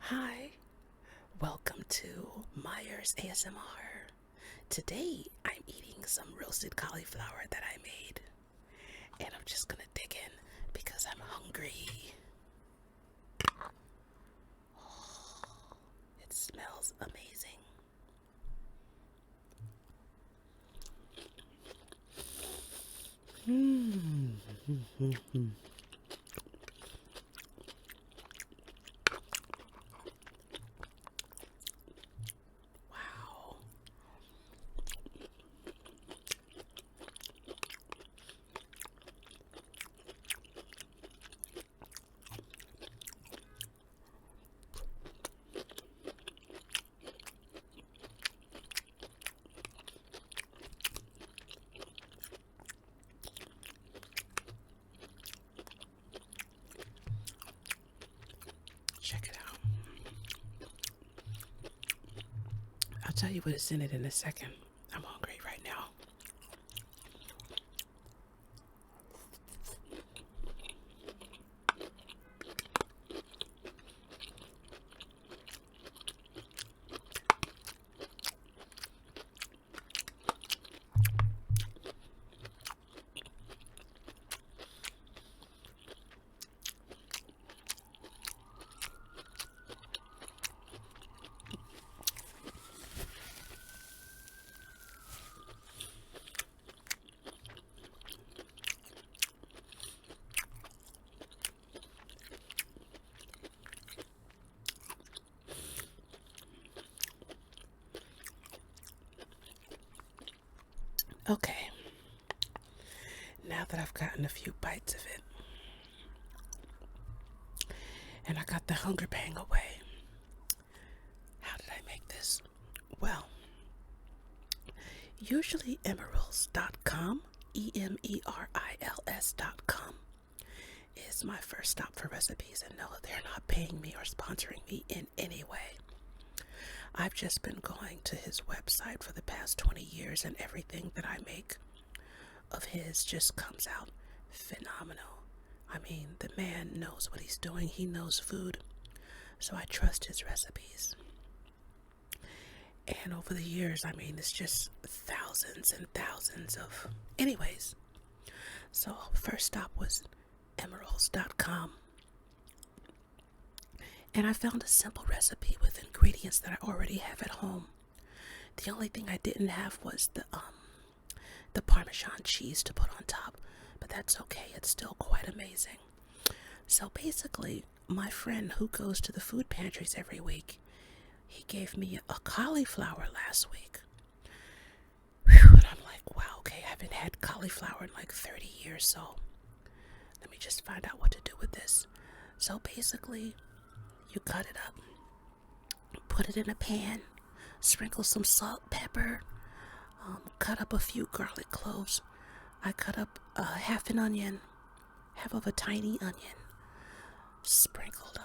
Hi, welcome to Myers ASMR. Today I'm eating some roasted cauliflower that I made, and I'm just gonna dig in because I'm hungry. Oh, it smells amazing. Wow. Check it out. I'll tell you what is in it in a second. I'm hungry right now. Okay, now that I've gotten a few bites of it and I got the hunger pang away, how did I make this? Well, usually emerils.com, emerils.com, is my first stop for recipes, and no, they're not paying me or sponsoring me in any way. I've just been going to his website for the past 20 years, and everything that I make of his just comes out phenomenal. I mean, the man knows what he's doing. He knows food, so I trust his recipes. And over the years, I mean, it's just thousands and thousands of... Anyways, so first stop was emerils.com. And I found a simple recipe with ingredients that I already have at home. The only thing I didn't have was the Parmesan cheese to put on top, but that's okay. It's still quite amazing. So basically, my friend who goes to the food pantries every week, he gave me a cauliflower last week. Whew, and I'm like, wow, okay, I haven't had cauliflower in like 30 years, so let me just find out what to do with this. So basically, you cut it up, put it in a pan, sprinkle some salt, pepper, cut up a few garlic cloves. I cut up half an onion, half of a tiny onion, sprinkled,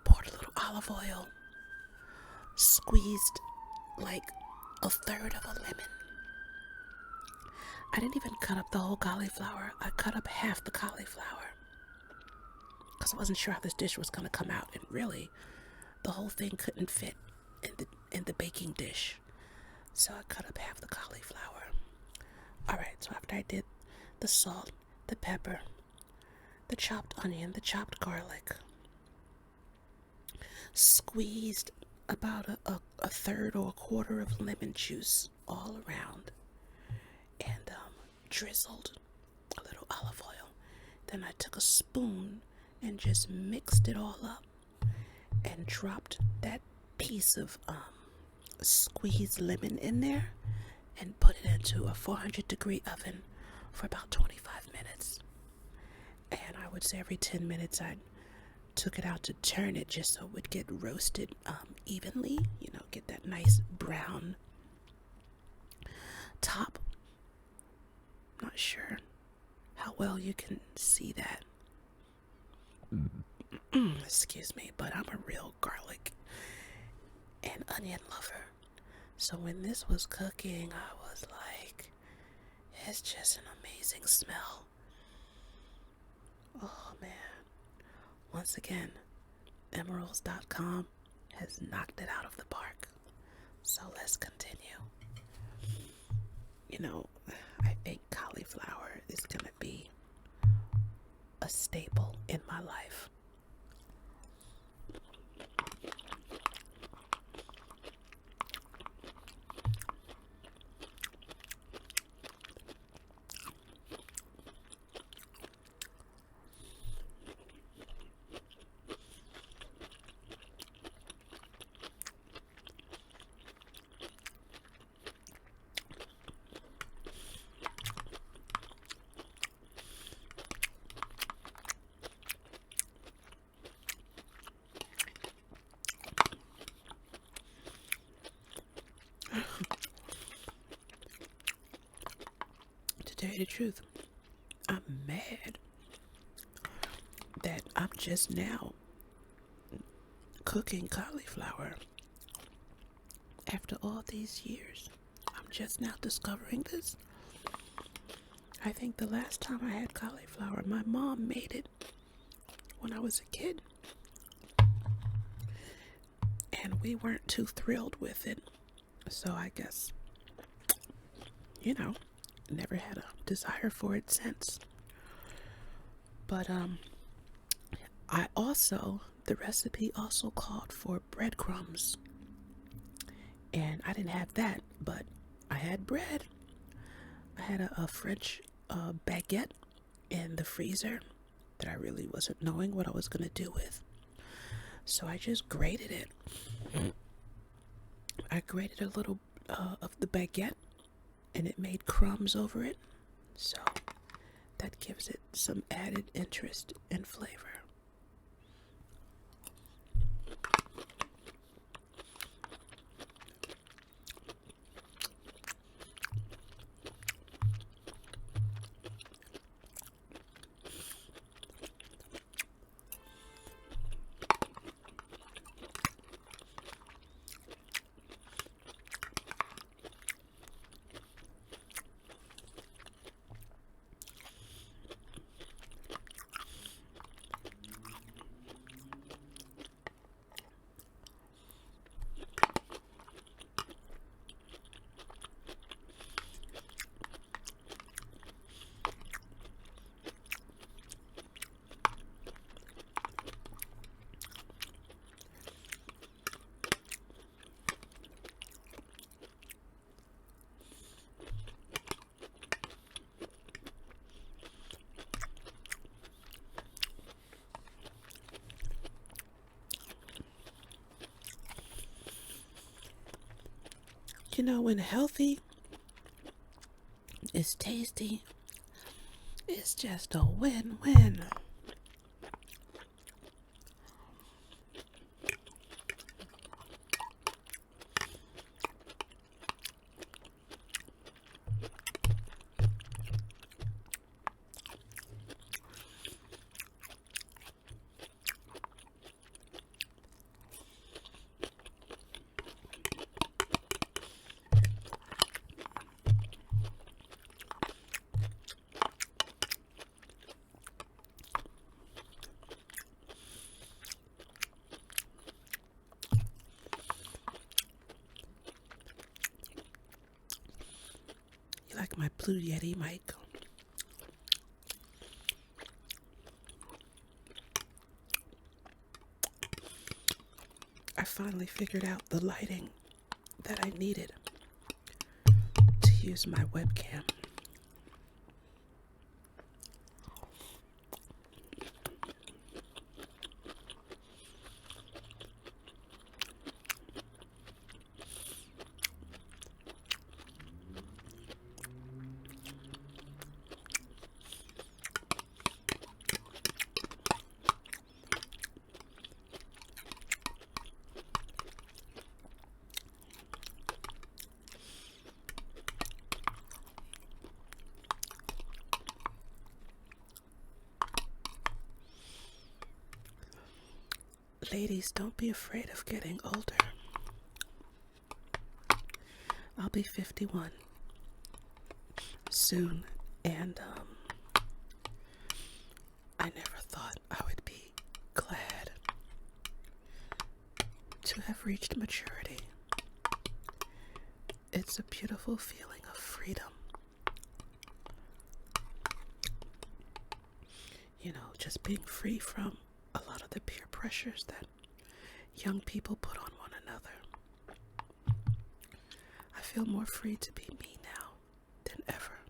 poured a little olive oil, squeezed like a third of a lemon. I didn't even cut up the whole cauliflower. I cut up half the cauliflower because I wasn't sure how this dish was going to come out, and really, the whole thing couldn't fit in the baking dish. So I cut up half the cauliflower. Alright, so after I did the salt, the pepper, the chopped onion, the chopped garlic, squeezed about a third or a quarter of lemon juice all around, and drizzled a little olive oil. Then I took a spoon and just mixed it all up and dropped that piece of squeezed lemon in there and put it into a 400-degree oven for about 25 minutes. And I would say every 10 minutes I took it out to turn it just so it would get roasted evenly, get that nice brown top. Not sure how well you can see that. Excuse me, but I'm a real garlic and onion lover. So when this was cooking, I was like, it's just an amazing smell. Oh man. Once again, Emeralds.com has knocked it out of the park. So let's continue. You know, I think cauliflower is going to be a staple in my life. To tell you the truth, I'm mad that I'm just now cooking cauliflower after all these years. I'm just now discovering this. I think the last time I had cauliflower, my mom made it when I was a kid, and we weren't too thrilled with it. So I guess, never had a desire for it since. But the recipe also called for breadcrumbs, and I didn't have that, but I had bread. I had a French baguette in the freezer that I really wasn't knowing what I was going to do with. So I just grated it. I grated a little of the baguette, and it made crumbs over it. So that gives it some added interest and flavor. When healthy is tasty, it's just a win-win. You like my Blue Yeti mic? I finally figured out the lighting that I needed to use my webcam. Ladies, don't be afraid of getting older. I'll be 51 soon, and I never thought I would be glad to have reached maturity. It's a beautiful feeling of freedom. You know, just being free from a lot of the peer pressures that young people put on one another. I feel more free to be me now than ever.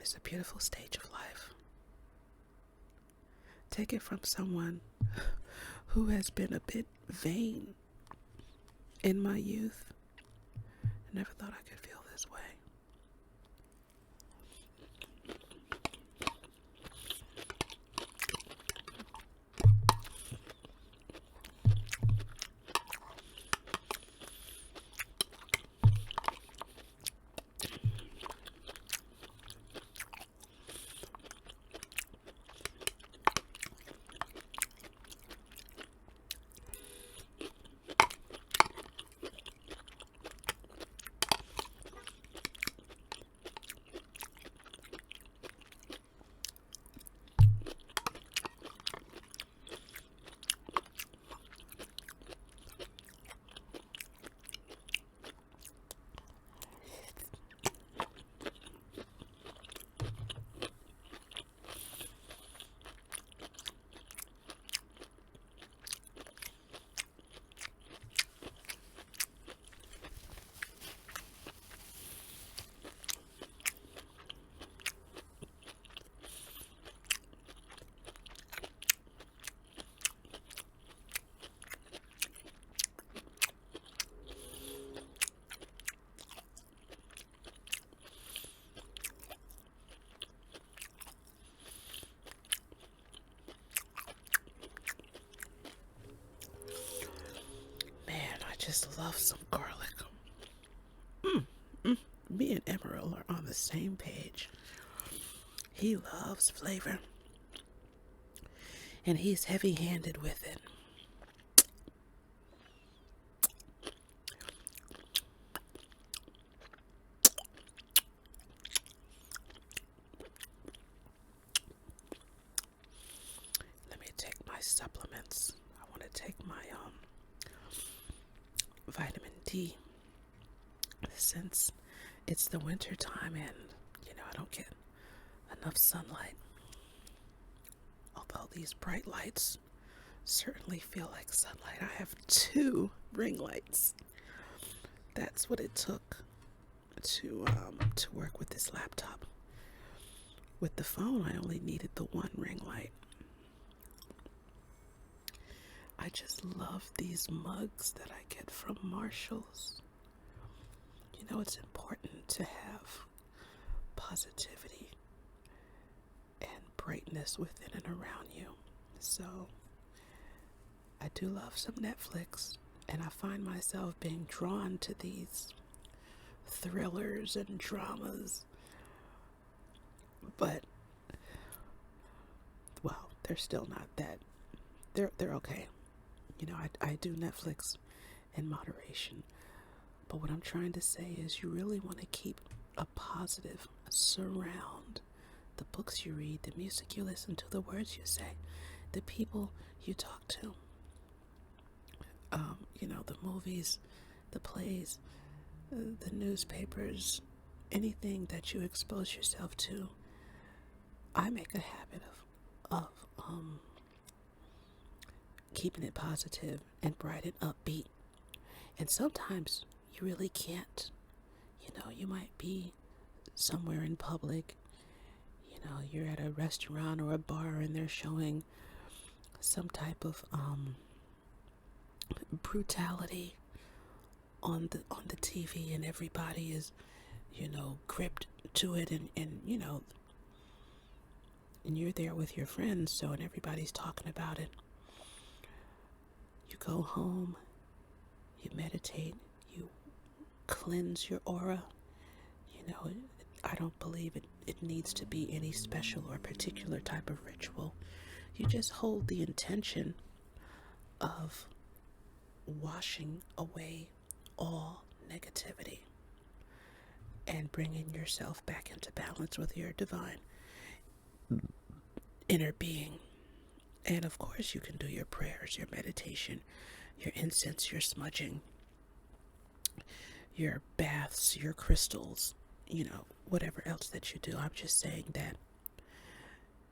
It's a beautiful stage of life. Take it from someone who has been a bit vain in my youth. I never thought I could feel this way. I just love some garlic. Me and Emerald are on the same page. He loves flavor, and he's heavy-handed with it. Let me take my supplements. I want to take my vitamin D, since it's the winter time and I don't get enough sunlight. Although these bright lights certainly feel like sunlight. I have 2 ring lights. That's what it took to work with this laptop. With the phone, I only needed the 1 ring light. I just love these mugs that I get from Marshall's. It's important to have positivity and brightness within and around you. So I do love some Netflix, and I find myself being drawn to these thrillers and dramas. But, well, they're still not that. They're okay. I do Netflix in moderation. But what I'm trying to say is you really want to keep a positive surround. The books you read, the music you listen to, the words you say, the people you talk to. The movies, the plays, the newspapers, anything that you expose yourself to. I make a habit of keeping it positive and bright and upbeat. And sometimes you really can't. You might be somewhere in public. You're at a restaurant or a bar and they're showing some type of brutality on the TV, and everybody is, gripped to it, and and you're there with your friends, and everybody's talking about it. You go home, you meditate, you cleanse your aura. I don't believe it needs to be any special or particular type of ritual. You just hold the intention of washing away all negativity and bringing yourself back into balance with your divine inner being. And of course you can do your prayers, your meditation, your incense, your smudging, your baths, your crystals, whatever else that you do. I'm just saying that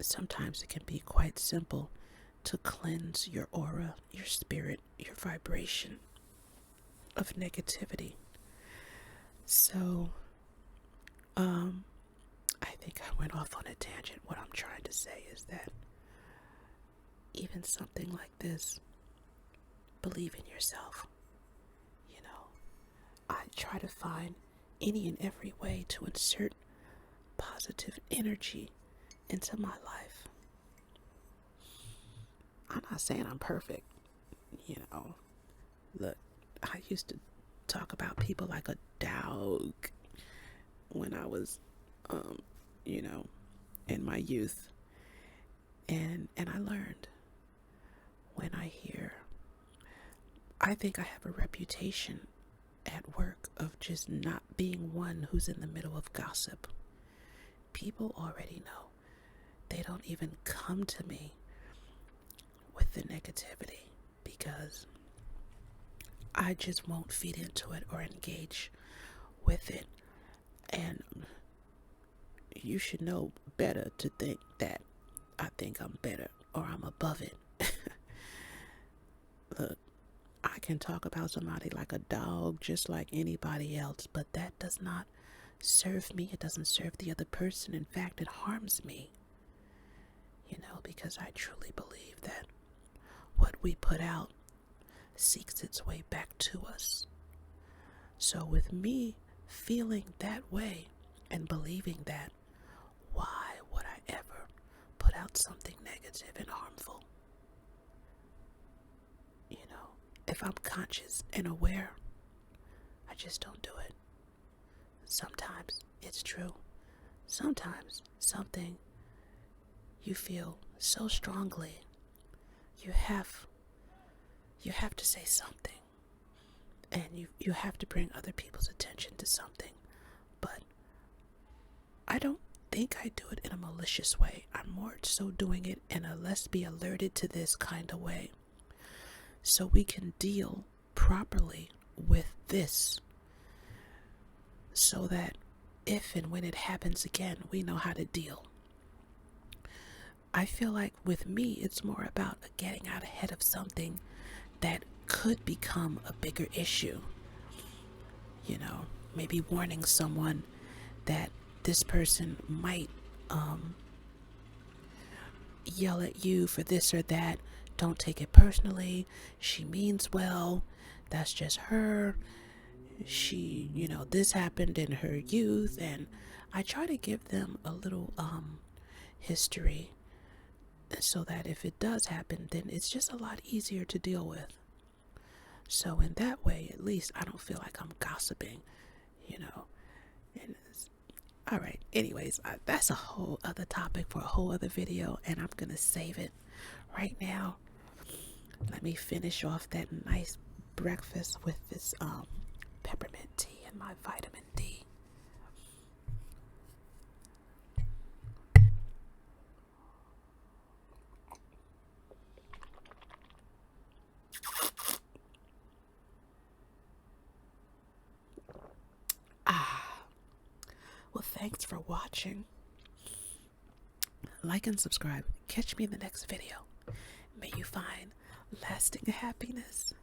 sometimes it can be quite simple to cleanse your aura, your spirit, your vibration of negativity. So, I think I went off on a tangent. What I'm trying to say is that even something like this, believe in yourself. I try to find any and every way to insert positive energy into my life. I'm not saying I'm perfect. Look, I used to talk about people like a dog when I was, in my youth. And I learned when I think I have a reputation at work of just not being one who's in the middle of gossip. People already know. They don't even come to me with the negativity because I just won't feed into it or engage with it. And you should know better to think that I think I'm better or I'm above it. Look, I can talk about somebody like a dog just like anybody else, but that does not serve me. It doesn't serve the other person. In fact, it harms me. Because I truly believe that what we put out seeks its way back to us. So with me feeling that way and believing that, why would I ever put out something negative and harmful? If I'm conscious and aware, I just don't do it. Sometimes it's true. Sometimes something you feel so strongly, you have to say something, and you have to bring other people's attention to something. But I don't think I do it in a malicious way. I'm more so doing it in a let's be alerted to this kind of way, so we can deal properly with this, so that if and when it happens again, we know how to deal. I feel like with me, it's more about getting out ahead of something that could become a bigger issue. Maybe warning someone that this person might yell at you for this or that. Don't take it personally. She means well. That's just her. She, this happened in her youth. And I try to give them a little history so that if it does happen, then it's just a lot easier to deal with. So in that way, at least I don't feel like I'm gossiping, And all right. Anyways, that's a whole other topic for a whole other video, and I'm going to save it. Right now, let me finish off that nice breakfast with this peppermint tea and my vitamin D. Well, thanks for watching. Like and subscribe. Catch me in the next video. May you find lasting happiness.